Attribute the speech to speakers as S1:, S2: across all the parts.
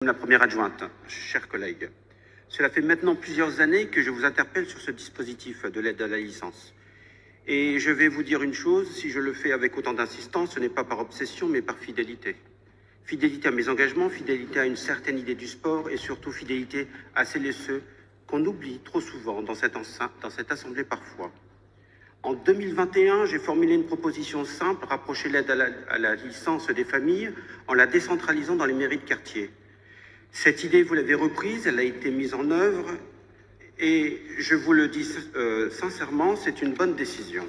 S1: Madame la première adjointe, chers collègues, cela fait maintenant plusieurs années que je vous interpelle sur ce dispositif de l'aide à la licence. Et je vais vous dire une chose, si je le fais avec autant d'insistance, ce n'est pas par obsession, mais par fidélité. Fidélité à mes engagements, fidélité à une certaine idée du sport et surtout fidélité à celles et ceux qu'on oublie trop souvent dans cette assemblée parfois. En 2021, j'ai formulé une proposition simple, rapprocher l'aide à la licence des familles en la décentralisant dans les mairies de quartier. Cette idée, vous l'avez reprise, elle a été mise en œuvre et je vous le dis sincèrement, c'est une bonne décision.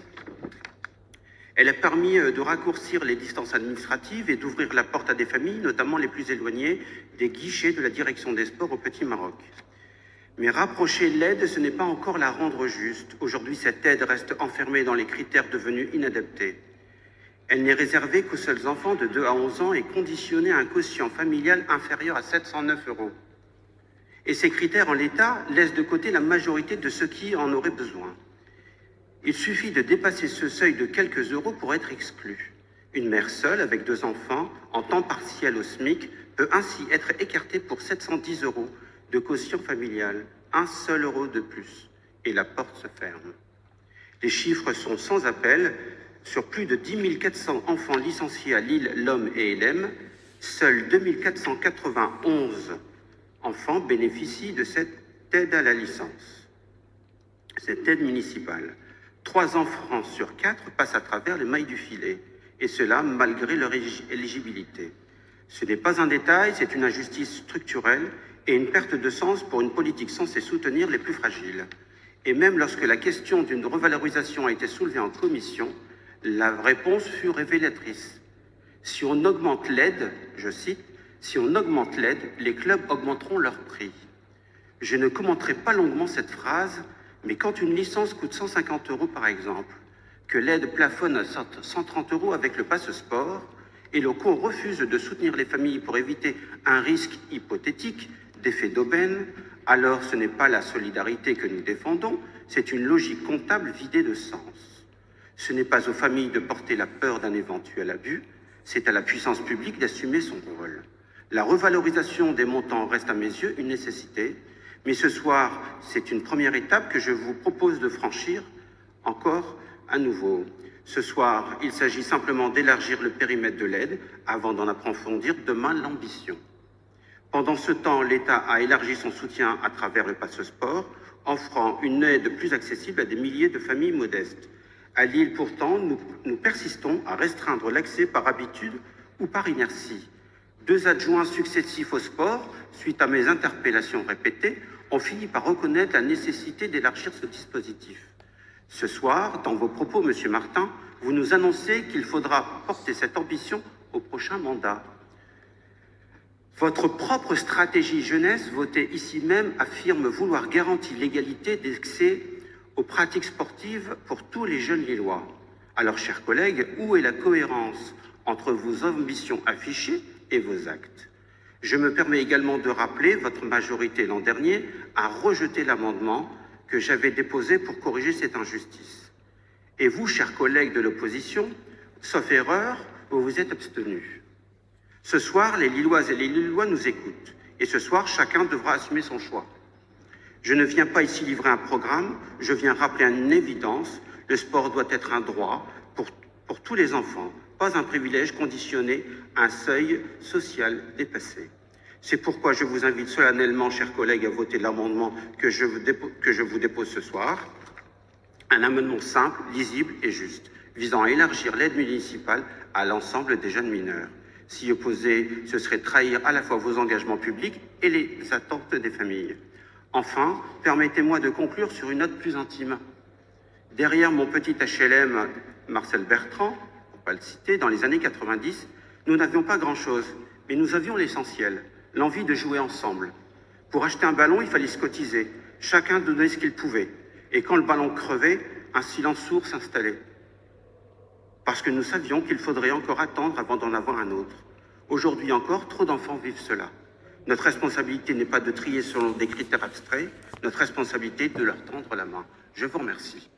S1: Elle a permis de raccourcir les distances administratives et d'ouvrir la porte à des familles, notamment les plus éloignées des guichets de la direction des sports au Petit Maroc. Mais rapprocher l'aide, ce n'est pas encore la rendre juste. Aujourd'hui, cette aide reste enfermée dans les critères devenus inadaptés. Elle n'est réservée qu'aux seuls enfants de 2 à 11 ans et conditionnée à un quotient familial inférieur à 709 €. Et ces critères, en l'état, laissent de côté la majorité de ceux qui en auraient besoin. Il suffit de dépasser ce seuil de quelques euros pour être exclu. Une mère seule, avec 2 enfants, en temps partiel au SMIC, peut ainsi être écartée pour 710 € de quotient familial, un seul euro de plus, et la porte se ferme. Les chiffres sont sans appel. Sur plus de 10 400 enfants licenciés à Lille, l'Homme et LM, seuls 2 491 enfants bénéficient de cette aide à la licence, cette aide municipale. 3 enfants sur 4 passent à travers les mailles du filet, et cela malgré leur éligibilité. Ce n'est pas un détail, c'est une injustice structurelle et une perte de sens pour une politique censée soutenir les plus fragiles. Et même lorsque la question d'une revalorisation a été soulevée en commission, la réponse fut révélatrice. Si on augmente l'aide, je cite, « Si on augmente l'aide, les clubs augmenteront leur prix ». Je ne commenterai pas longuement cette phrase, mais quand une licence coûte 150 € par exemple, que l'aide plafonne à 130 € avec le passe sport, et qu'on refuse de soutenir les familles pour éviter un risque hypothétique d'effet d'aubaine, alors ce n'est pas la solidarité que nous défendons, c'est une logique comptable vidée de sens. Ce n'est pas aux familles de porter la peur d'un éventuel abus, c'est à la puissance publique d'assumer son rôle. La revalorisation des montants reste à mes yeux une nécessité, mais ce soir, c'est une première étape que je vous propose de franchir encore à nouveau. Ce soir, il s'agit simplement d'élargir le périmètre de l'aide avant d'en approfondir demain l'ambition. Pendant ce temps, l'État a élargi son soutien à travers le passe sport, offrant une aide plus accessible à des milliers de familles modestes. À Lille, pourtant, nous persistons à restreindre l'accès par habitude ou par inertie. 2 adjoints successifs au sport, suite à mes interpellations répétées, ont fini par reconnaître la nécessité d'élargir ce dispositif. Ce soir, dans vos propos, Monsieur Martin, vous nous annoncez qu'il faudra porter cette ambition au prochain mandat. Votre propre stratégie jeunesse, votée ici même, affirme vouloir garantir l'égalité d'accès aux pratiques sportives pour tous les jeunes Lillois. Alors, chers collègues, où est la cohérence entre vos ambitions affichées et vos actes? Je me permets également de rappeler votre majorité l'an dernier a rejeté l'amendement que j'avais déposé pour corriger cette injustice. Et vous, chers collègues de l'opposition, sauf erreur, vous vous êtes abstenus. Ce soir, les Lilloises et les Lillois nous écoutent. Et ce soir, chacun devra assumer son choix. Je ne viens pas ici livrer un programme, je viens rappeler une évidence. Le sport doit être un droit pour tous les enfants, pas un privilège conditionné à un seuil social dépassé. C'est pourquoi je vous invite solennellement, chers collègues, à voter l'amendement que je vous dépose ce soir. Un amendement simple, lisible et juste, visant à élargir l'aide municipale à l'ensemble des jeunes mineurs. S'y opposer, ce serait trahir à la fois vos engagements publics et les attentes des familles. Enfin, permettez-moi de conclure sur une note plus intime. Derrière mon petit HLM Marcel Bertrand, pour ne pas le citer, dans les années 90, nous n'avions pas grand-chose, mais nous avions l'essentiel, l'envie de jouer ensemble. Pour acheter un ballon, il fallait se cotiser. Chacun donnait ce qu'il pouvait. Et quand le ballon crevait, un silence sourd s'installait. Parce que nous savions qu'il faudrait encore attendre avant d'en avoir un autre. Aujourd'hui encore, trop d'enfants vivent cela. Notre responsabilité n'est pas de trier selon des critères abstraits, notre responsabilité est de leur tendre la main. Je vous remercie.